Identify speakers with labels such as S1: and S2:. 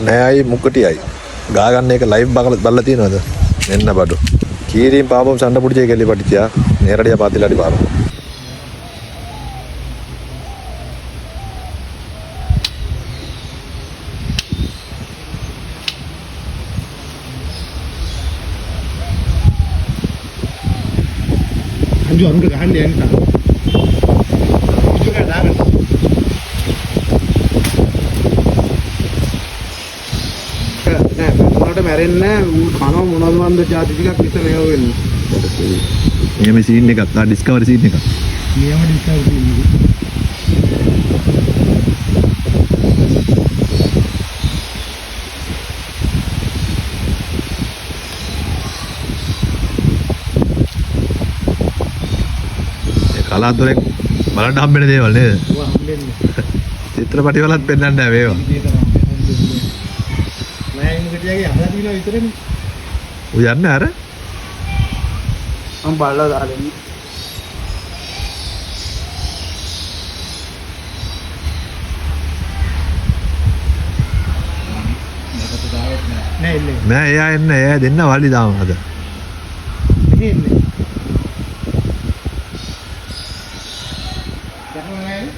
S1: නෑයි මුකටියයි. ගා ගන්න එක ලයිව් බලලා තියෙනවද? මෙන්න බඩු. කීරීම් පාපම් සಣ್ಣ පුඩිචේ කෙල්ලි පටිච්චා. නේරඩියා පාතිලාඩි පාර.
S2: अंजू अरुण का गहन लेने था कुछ का डाल නෑ මොනවට මැරෙන්නේ නෑ කනවා මොනවද මන්ද જાති ටිකක් විතර මේව වෙන්නේ.
S1: එහෙම සීන් එකක් තා ඩිස්කවරි සීන් එකක්.
S2: නියම ඩිස්කවරි සීන්
S1: එක. කලාතුරෙන් බලන්න හම්බෙන දේවල් නේද?
S2: ඔය හම්බෙන්නේ.
S1: චිත්‍රපටි වලත් පෙන්වන්නේ නැහැ මේවා.
S2: මෑනිකටියගේ අහලා තියෙනවා විතරනේ.
S1: ඔය යන්නේ අර
S2: මම බලලා දාලා නෑ ඉන්නේ.
S1: නෑ එයා එන්නේ එයා දෙන්න වලි දාමු අද.
S2: ඉන්නේ. දැකලා නෑනේ.